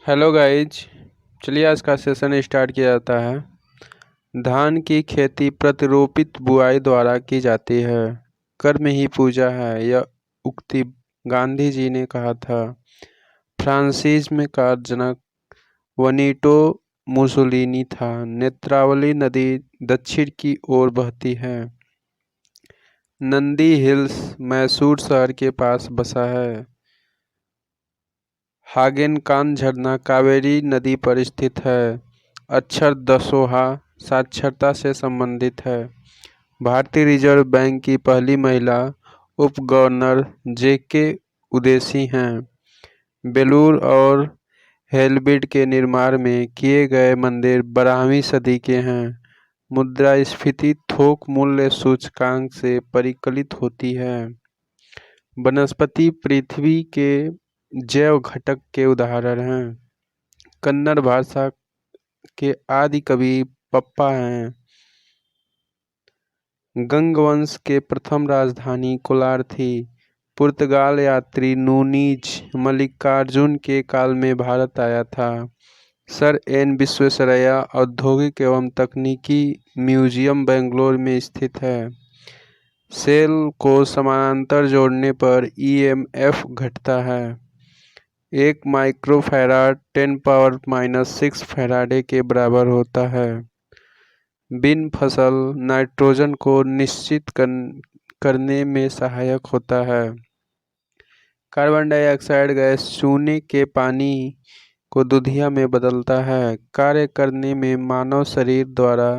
Hello guys. चलिए आज का सेशन स्टार्ट किया जाता है। धान की खेती प्रतिरोपित बुआई द्वारा की जाती है। कर्म ही पूजा है, यह उक्ति गांधी जी ने कहा था। फ्रांसीसिज्म का जनक वनीटो मुसोलिनी था। नेत्रावली नदी दक्षिण की ओर बहती है। नंदी हिल्स मैसूर शहर के पास बसा है। हागेनकान झरना कावेरी नदी पर स्थित है। अक्षर दसोहा साक्षरता से संबंधित है। भारतीय रिजर्व बैंक की पहली महिला उप गवर्नर जेके उदेसी हैं। बेलूर और हेलबिड के निर्माण में किए गए मंदिर 12वीं सदी के हैं। मुद्रास्फीति थोक मूल्य सूचकांक से परिकलित होती है। वनस्पति पृथ्वी के जैव घटक के उदाहरण हैं। कन्नड़ भाषा के आदि कवि पप्पा हैं। गंगवंश के प्रथम राजधानी कोलार थी। पुर्तगाल यात्री नूनीज मल्लिकार्जुन के काल में भारत आया था। सर एन विश्वेश्वरैया औद्योगिक एवं तकनीकी म्यूजियम बेंगलोर में स्थित है। सेल को समानांतर जोड़ने पर ईएमएफ घटता है। 1 माइक्रोफैराड 10⁻⁻6 फैराडे के बराबर होता है। बिन फसल नाइट्रोजन को निश्चित करने में सहायक होता है। कार्बन डाइऑक्साइड गैस चूने के पानी को दूधिया में बदलता है। कार्य करने में मानव शरीर द्वारा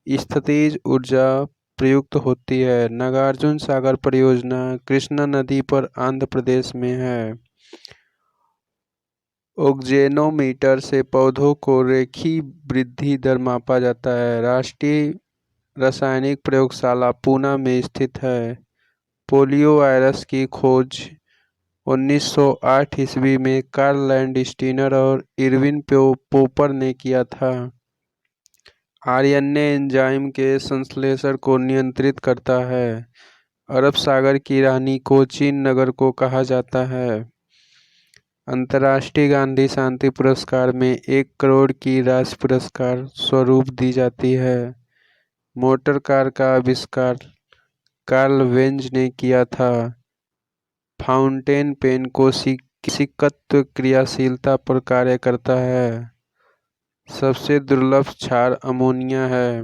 स्थितिज ऊर्जा प्रयुक्त होती है। नागार्जुन सागर परियोजना कृष्णा नदी पर आंध्र प्रदेश में है। ओक्जेनोमीटर से पौधों को रेखीय वृद्धि दर मापा जाता है। राष्ट्रीय रासायनिक प्रयोगशाला पूना में स्थित है। पोलियो वायरस की खोज 1908 ईस्वी में कार्ल लैंडस्टीनर और इरविन पोपर ने किया था। आरएनए एंजाइम के संश्लेषण को नियंत्रित करता है। अरब सागर की रानी कोचीन नगर को कहा जाता है। अंतर्राष्ट्रीय गांधी शांति पुरस्कार में 1 करोड़ की राशि पुरस्कार स्वरूप दी जाती है। मोटर कार का आविष्कार कार्ल वेंज ने किया था। फाउंटेन पेन कोशिकत्व क्रियाशीलता पर कार्य करता है। सबसे दुर्लभ क्षार अमोनिया है।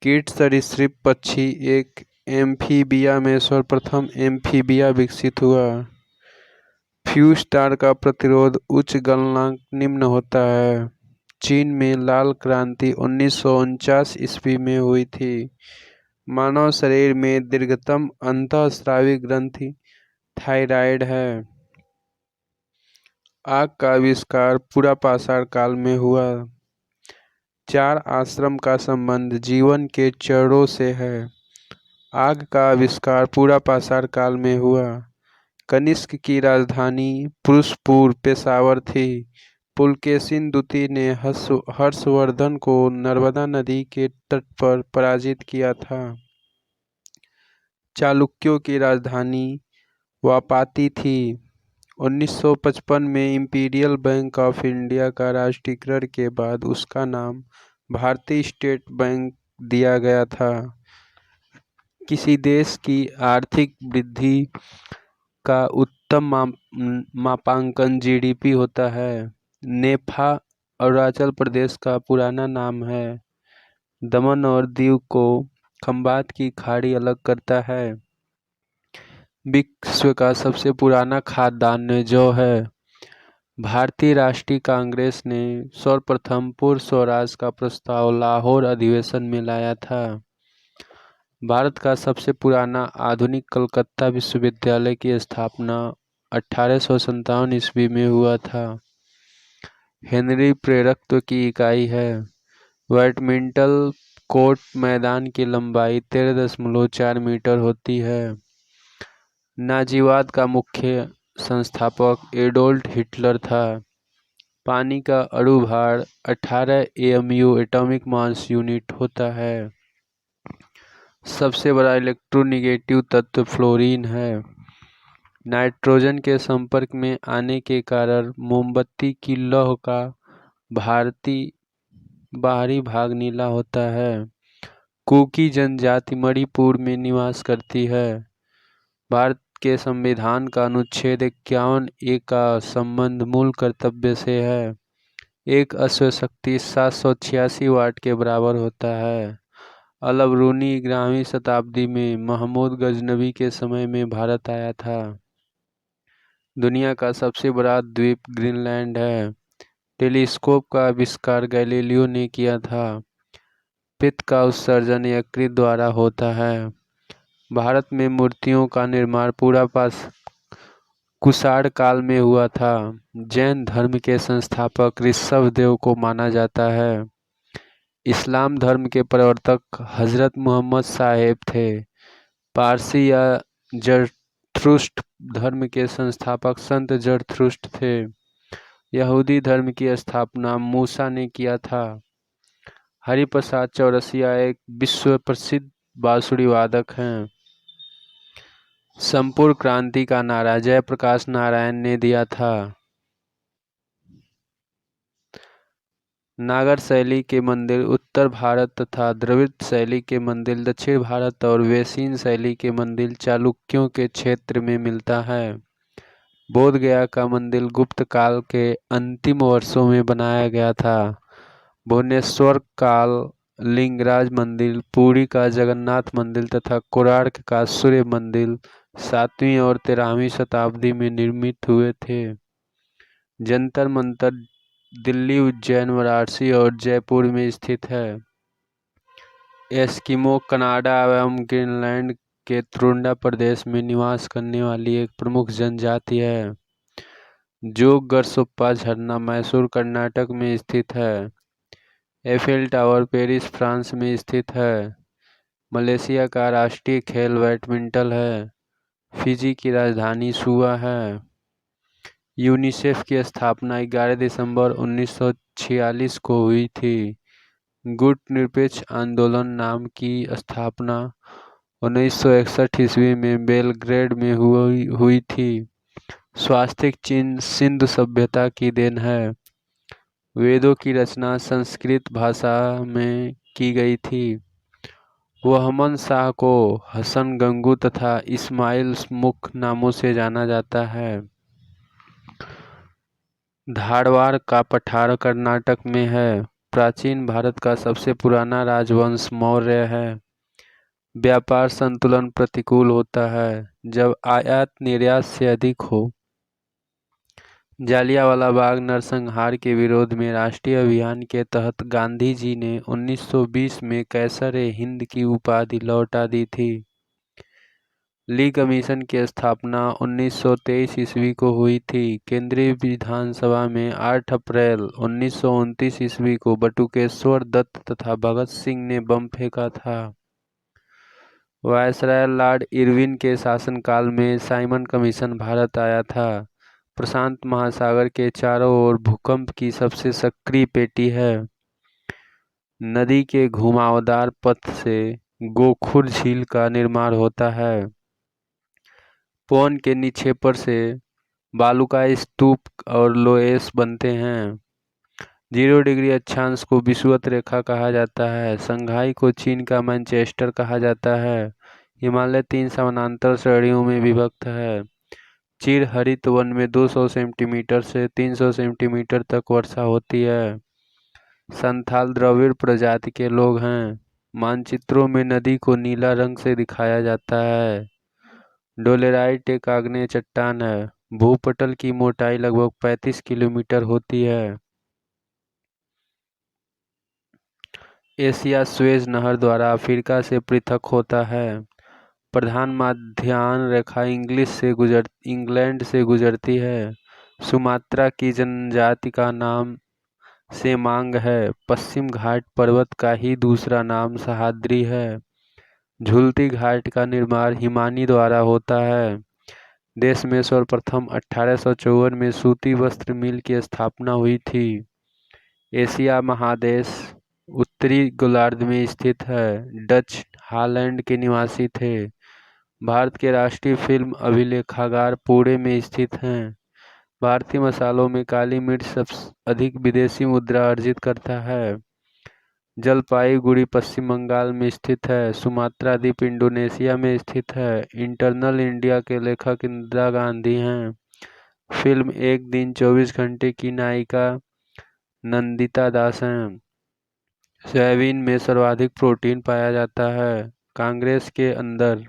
कीट सरीसृप पक्षी एक एम्फीबिया में सर्वप्रथम एम्फीबिया विकसित हुआ। फ्यू स्टार का प्रतिरोध उच्च गलनांक निम्न होता है। चीन में लाल क्रांति 1949 ईस्वी में हुई थी। मानव शरीर में दीर्घतम अंतःस्रावी ग्रंथि थायराइड है। आग का आविष्कार पुरापाषाण काल में हुआ। 4 आश्रम का संबंध जीवन के चरणों से है। आग का आविष्कार पुरापाषाण काल में हुआ। कनिष्क की राजधानी पुरुषपुर पेशावर थी। पुलकेशिन द्वितीय ने हर्षवर्धन को नर्मदा नदी के तट पर पराजित किया था। चालुक्यों की राजधानी वापाती थी। 1955 में इंपीरियल बैंक ऑफ इंडिया का राष्ट्रीयकरण के बाद उसका नाम भारतीय स्टेट बैंक दिया गया था। किसी देश की आर्थिक वृद्धि का उत्तम मापांकन जीडीपी होता है। नेफा अरुणाचल प्रदेश का पुराना नाम है। दमन और दीव को खंबात की खाड़ी अलग करता है। विश्व का सबसे पुराना खाद्यान्न जौ है। भारतीय राष्ट्रीय कांग्रेस ने सर्वप्रथम पूर्ण स्वराज का प्रस्ताव लाहौर अधिवेशन में लाया था। भारत का सबसे पुराना आधुनिक कलकत्ता विश्वविद्यालय की स्थापना 1857 ईस्वी में हुआ था। हेनरी प्रेरकत्व की इकाई है। बैडमिंटन कोर्ट मैदान की लंबाई 13.4 मीटर होती है। नाजीवाद का मुख्य संस्थापक एडोल्फ हिटलर था। पानी का अणु भार 18 एमयू एटॉमिक मास यूनिट होता है। सबसे बड़ा इलेक्ट्रोनेगेटिव तत्व फ्लोरीन है। नाइट्रोजन के संपर्क में आने के कारण मोमबत्ती की लौ का बाहरी भाग नीला होता है। कुकी जनजाति मणिपुर में निवास करती है। भारत के संविधान का अनुच्छेद 51(a) का संबंध मूल कर्तव्य से है। एक अश्वशक्ति 786 वाट के बराबर होता है। अल बरूनी 11वीं शताब्दी में महमूद गजनवी के समय में भारत आया था। दुनिया का सबसे बड़ा द्वीप ग्रीनलैंड है। टेलीस्कोप का आविष्कार गैलीलियो ने किया था। पित्त का उत्सर्जन यकृत द्वारा होता है। भारत में मूर्तियों का निर्माण पूरा पास कुषाण काल में हुआ था। जैन धर्म के संस्थापक ऋषभदेव को माना जाता है। इस्लाम धर्म के प्रवर्तक हजरत मोहम्मद साहेब थे। पारसी या जरथुस्ट्र धर्म के संस्थापक संत जरथुस्ट्र थे। यहूदी धर्म की स्थापना मूसा ने किया था। हरिप्रसाद चौरसिया एक विश्व प्रसिद्ध बांसुरी वादक हैं। संपूर्ण क्रांति का नारा जयप्रकाश नारायण ने दिया था। नागर शैली के मंदिर उत्तर भारत तथा द्रविड़ शैली के मंदिर दक्षिण भारत और वैशिन शैली के मंदिर चालुक्यों के क्षेत्र में मिलता है। बोध गया का मंदिर गुप्त काल के अंतिम वर्षों में बनाया गया था। भुवनेश्वर काल लिंगराज मंदिर, पुरी का जगन्नाथ मंदिर तथा कोणार्क का सूर्य मंदिर 7वीं और 13वीं शताब्दी में निर्मित हुए थे। जंतर मंतर दिल्ली, उज्जैन, वाराणसी और जयपुर में स्थित है। एस्किमो कनाडा एवं ग्रीनलैंड के त्रुंडा प्रदेश में निवास करने वाली एक प्रमुख जनजाति है। जोगरसोप्पा झरना मैसूर कर्नाटक में स्थित है। एफेल टावर पेरिस फ्रांस में स्थित है। मलेशिया का राष्ट्रीय खेल बैडमिंटन है। फिजी की राजधानी सुआ है। यूनिसेफ की स्थापना 11 दिसंबर 1946 को हुई थी। गुट निरपेक्ष आंदोलन नाम की स्थापना 1961 ईस्वी में बेलग्रेड में हुई थी। स्वास्तिक चिन्ह सिंधु सभ्यता की देन है। वेदों की रचना संस्कृत भाषा में की गई थी। वहमन शाह को हसन गंगू तथा इस्माइल मुख नामों से जाना जाता है। धारवाड़ का पठार कर्नाटक में है। प्राचीन भारत का सबसे पुराना राजवंश मौर्य है। व्यापार संतुलन प्रतिकूल होता है जब आयात निर्यात से अधिक हो। जालियांवाला बाग नरसंहार के विरोध में राष्ट्रीय अभियान के तहत गांधी जी ने 1920 में कैसर-ए-हिंद की उपाधि लौटा दी थी। ली कमीशन की स्थापना 1923 ईस्वी को हुई थी। केंद्रीय विधानसभा में 8 अप्रैल 1929 ईस्वी को बटुकेश्वर दत्त तथा भगत सिंह ने बम फेंका था। वायसराय लॉर्ड इरविन के शासनकाल में साइमन कमीशन भारत आया था। प्रशांत महासागर के चारों ओर भूकंप की सबसे सक्रिय पेटी है। नदी के घुमावदार पथ से गोखुर झील का निर्माण होता है। पवन के निक्षेपण से बालुकाई स्तूप और लोएस बनते हैं। 0 डिग्री अक्षांश को विषुवत रेखा कहा जाता है। संघाई को चीन का मैनचेस्टर कहा जाता है। हिमालय 3 समानांतर श्रेणियों में विभक्त है। चिर हरित वन में 200 सेंटीमीटर से 300 सेंटीमीटर तक वर्षा होती है। संथाल द्रविड़ प्रजाति के लोग हैं। मानचित्रों में नदी को नीला रंग से दिखाया जाता है। डोलेराइट एक आग्नेय चट्टान है। भूपटल की मोटाई लगभग 35 किलोमीटर होती है। एशिया स्वेज नहर द्वारा अफ्रीका से पृथक होता है। प्रधान मध्याह्न रेखा इंग्लैंड से गुजरती है। सुमात्रा की जनजाति का नाम सेमांग है। पश्चिम घाट पर्वत का ही दूसरा नाम सह्याद्री है। झूलती घाट का निर्माण हिमानी द्वारा होता है। देश में सर्वप्रथम 1854 में सूती वस्त्र मिल की स्थापना हुई थी। एशिया महादेश उत्तरी गोलार्ध में स्थित है। डच हॉलैंड के निवासी थे। भारत के राष्ट्रीय फिल्म अभिलेखागार पुणे में स्थित हैं। भारतीय मसालों में काली मिर्च सबसे अधिक विदेशी मुद्रा अर्जित करता है। जलपाईगुड़ी पश्चिम बंगाल में स्थित है। सुमात्रा द्वीप इंडोनेशिया में स्थित है। इंटरनल इंडिया के लेखक इंदिरा गांधी हैं। फिल्म एक दिन 24 घंटे की नायिका नंदिता दास हैं। सोयाबीन में सर्वाधिक प्रोटीन पाया जाता है। कांग्रेस के अंदर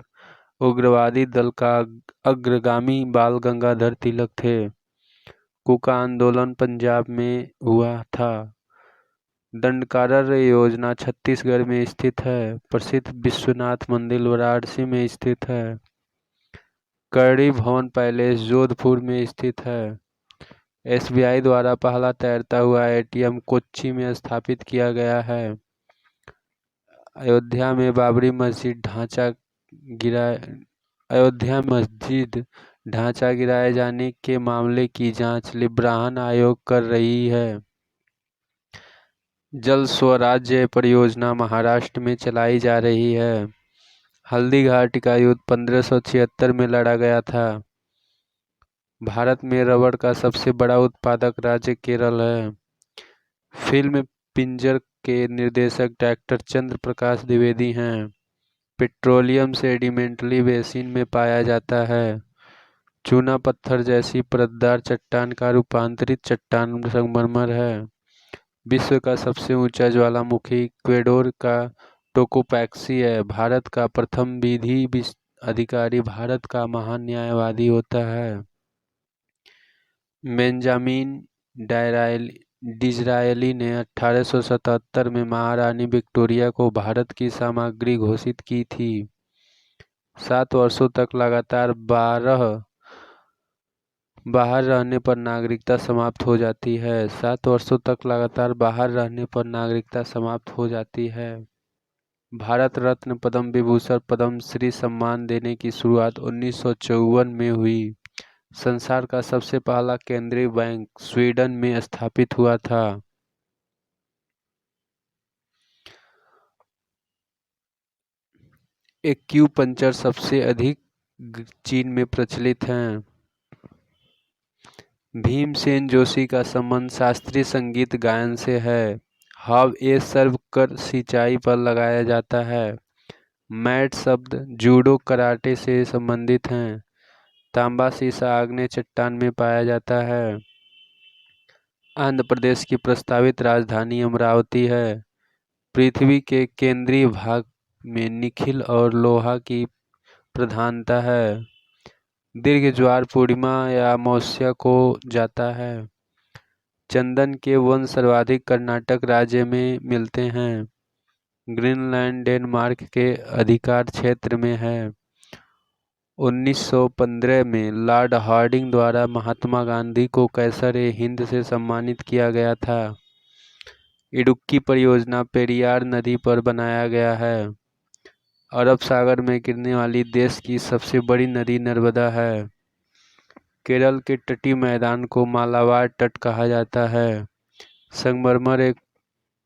उग्रवादी दल का अग्रगामी बाल गंगाधर तिलक थे। कूका आंदोलन पंजाब में हुआ था। दंडकारण्य योजना छत्तीसगढ़ में स्थित है। प्रसिद्ध विश्वनाथ मंदिर वाराणसी में स्थित है। करणी भवन पैलेस जोधपुर में स्थित है। एसबीआई द्वारा पहला तैरता हुआ एटीएम कोच्चि में स्थापित किया गया है। अयोध्या में बाबरी मस्जिद ढांचा गिराए जाने के मामले की जांच लिब्राहन आयोग कर रही है। जल स्वराज्य परियोजना महाराष्ट्र में चलाई जा रही है। हल्दी घाटी का युद्ध 1576 में लड़ा गया था। भारत में रबड़ का सबसे बड़ा उत्पादक राज्य केरल है। फिल्म पिंजर के निर्देशक डॉक्टर चंद्र प्रकाश द्विवेदी हैं। पेट्रोलियम सेडिमेंटली बेसिन में पाया जाता है। चूना पत्थर जैसी परतदार चट्टान का रूपांतरित चट्टान संगमरमर है। विश्व का सबसे ऊंचा ज्वालामुखी इक्वेडोर का टोकोपैक्सी है। भारत का प्रथम विधि अधिकारी भारत का महान न्यायवादी होता है। बेंजामिन डिज़रायली ने 1877 में महारानी विक्टोरिया को भारत की सामग्री घोषित की थी। 7 वर्षों तक लगातार बाहर रहने पर नागरिकता समाप्त हो जाती है। 7 वर्षों तक लगातार बाहर रहने पर नागरिकता समाप्त हो जाती है। भारत रत्न पद्म विभूषण पद्मश्री सम्मान देने की शुरुआत 1954 में हुई। संसार का सबसे पहला केंद्रीय बैंक स्वीडन में स्थापित हुआ था। एक्यूपंक्चर सबसे अधिक चीन में प्रचलित हैं। भीमसेन जोशी का संबंध शास्त्रीय संगीत गायन से है। हाव ए सर्व कर सिंचाई पर लगाया जाता है। मैट शब्द जूडो कराटे से संबंधित हैं। तांबा सीसा आग्नेय चट्टान में पाया जाता है। आंध्र प्रदेश की प्रस्तावित राजधानी अमरावती है। पृथ्वी के केंद्रीय भाग में निखिल और लोहा की प्रधानता है। दीर्घ ज्वार पूर्णिमा या अमावस्या को जाता है। चंदन के वन सर्वाधिक कर्नाटक राज्य में मिलते हैं। ग्रीनलैंड डेनमार्क के अधिकार क्षेत्र में है। 1915 में लॉर्ड हार्डिंग द्वारा महात्मा गांधी को कैसर-ए-हिंद से सम्मानित किया गया था। इडुक्की परियोजना पेरियार नदी पर बनाया गया है। अरब सागर में गिरने वाली देश की सबसे बड़ी नदी नर्मदा है। केरल के तटीय मैदान को मालाबार तट कहा जाता है। संगमरमर एक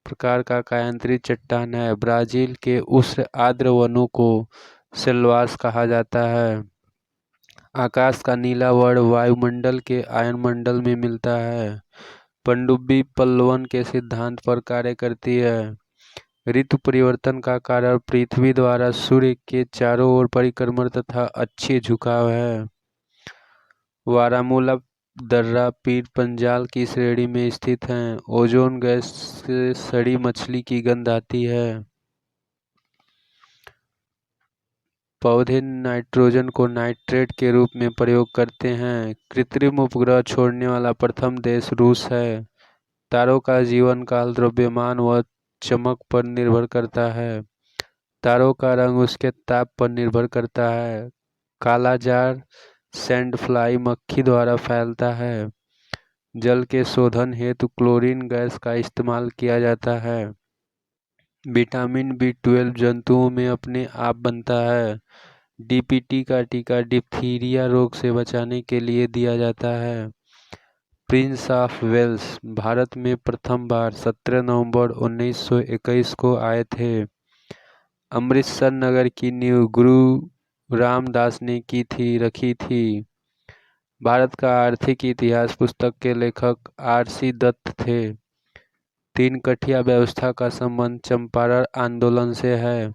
प्रकार का कायांतरित चट्टान है। ब्राजील के उष्ण आर्द्र वनों को सेल्वास कहा जाता है। आकाश का नीला वर्ण वायुमंडल के आयनमंडल में मिलता है। पनडुब्बी पल्लवन के सिद्धांत पर कार्य करती है। ऋतु परिवर्तन का कारण पृथ्वी द्वारा सूर्य के चारों ओर परिक्रमण तथा अच्छे झुकाव है। बारामूला दर्रा पीर पंजाल की श्रेणी में स्थित हैं। ओजोन गैस से सड़ी मछली की गंध आती है। पौधे नाइट्रोजन को नाइट्रेट के रूप में प्रयोग करते हैं। कृत्रिम उपग्रह छोड़ने वाला प्रथम देश रूस है। तारों का जीवन काल द्रव्यमान व चमक पर निर्भर करता है। तारों का रंग उसके ताप पर निर्भर करता है। काला जार सैंड फ्लाई मक्खी द्वारा फैलता है। जल के शोधन हेतु क्लोरीन गैस का इस्तेमाल किया जाता है। विटामिन B12 जंतुओं में अपने आप बनता है। डीपीटी का टीका डिप्थीरिया रोग से बचाने के लिए दिया जाता है। प्रिंस ऑफ वेल्स भारत में प्रथम बार 17 नवंबर 1921 को आए थे। अमृतसर नगर की नींव गुरु रामदास ने रखी थी। भारत का आर्थिक इतिहास पुस्तक के लेखक R.C. दत्त थे। तीन कठिया व्यवस्था का संबंध चंपारण आंदोलन से है।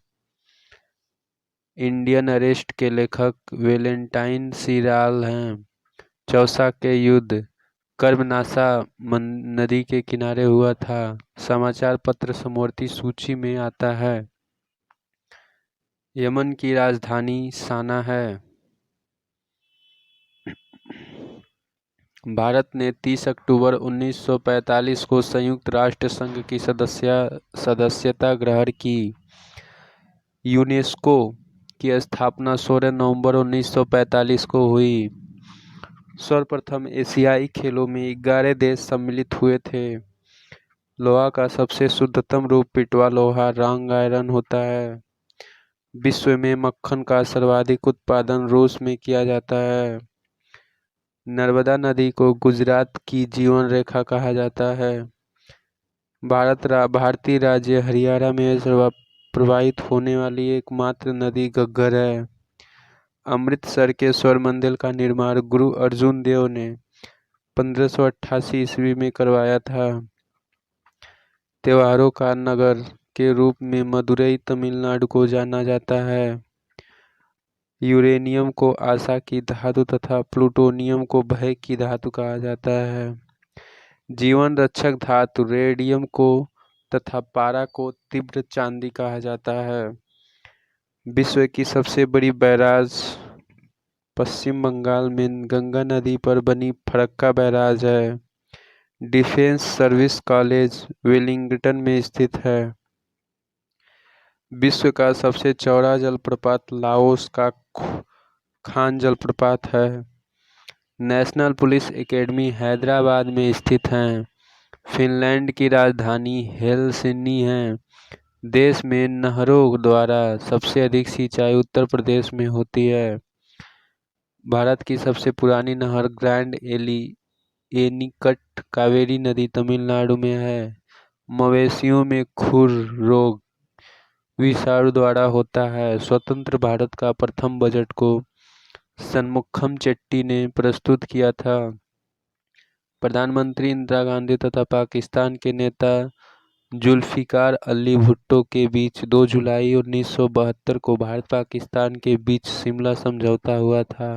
इंडियन अरेस्ट के लेखक वेलेंटाइन सीराल हैं। चौसा के युद्ध कर्मनाशा नदी के किनारे हुआ था। समाचार पत्र समवर्ती सूची में आता है। यमन की राजधानी साना है। भारत ने 30 अक्टूबर 1945 को संयुक्त राष्ट्र संघ की सदस्यता ग्रहण की। यूनेस्को की स्थापना 16 नवंबर 1945 को हुई। सर्वप्रथम एशियाई खेलों में 11 देश सम्मिलित हुए थे। लोहा का सबसे शुद्धतम रूप पिटवा लोहा रंग आयरन होता है। विश्व में मक्खन का सर्वाधिक उत्पादन रूस में किया जाता है। नर्मदा नदी को गुजरात की जीवन रेखा कहा जाता है। भारतीय राज्य हरियाणा में प्रवाहित होने वाली एकमात्र नदी घग्गर है। अमृतसर के स्वर्ण मंदिर का निर्माण गुरु अर्जुन देव ने 1588 ईस्वी में करवाया था। त्योहारों का नगर के रूप में मदुरई तमिलनाडु को जाना जाता है। यूरेनियम को आशा की धातु तथा प्लूटोनियम को भय की धातु कहा जाता है। जीवन रक्षक धातु रेडियम को तथा पारा को तीव्र चांदी कहा जाता है। विश्व की सबसे बड़ी बैराज पश्चिम बंगाल में गंगा नदी पर बनी फरक्का बैराज है। डिफेंस सर्विस कॉलेज वेलिंगटन में स्थित है। विश्व का सबसे चौड़ा जलप्रपात लाओस का खान जलप्रपात है। नेशनल पुलिस एकेडमी हैदराबाद में स्थित है। फिनलैंड की राजधानी हेलसिंकी है। देश में नहरों द्वारा सबसे अधिक सिंचाई उत्तर प्रदेश में होती है। भारत की सबसे पुरानी नहर ग्रैंड एनीकट कावेरी नदी तमिलनाडु में है। मवेशियों में खुर रोग विषाणु द्वारा होता है। स्वतंत्र भारत का प्रथम बजट को सन्मुखम चेट्टी ने प्रस्तुत किया था। प्रधानमंत्री इंदिरा गांधी तथा पाकिस्तान के नेता जुल्फिकार अली भुट्टो के बीच 2 जुलाई 1972 को भारत पाकिस्तान के बीच शिमला समझौता हुआ था।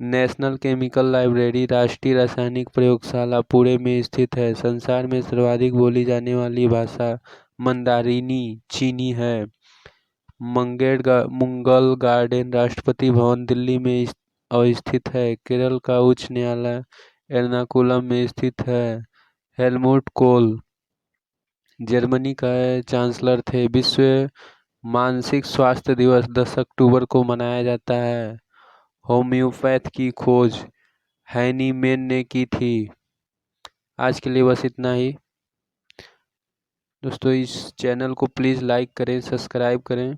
नेशनल केमिकल लाइब्रेरी राष्ट्रीय रासायनिक प्रयोगशाला पुणे में स्थित है। संसार में सर्वाधिक बोली जाने वाली भाषा मंदारिनी चीनी है। मंगल गार्डन राष्ट्रपति भवन दिल्ली में अवस्थित है। केरल का उच्च न्यायालय एर्नाकुलम में स्थित है। हेलमुट कोल जर्मनी का चांसलर थे। विश्व मानसिक स्वास्थ्य दिवस 10 अक्टूबर को मनाया जाता है। होम्योपैथ की खोज हैनीमैन ने की थी। आज के लिए बस इतना ही दोस्तों। इस चैनल को प्लीज़ लाइक करें, सब्सक्राइब करें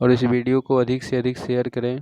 और इस वीडियो को अधिक से अधिक शेयर करें।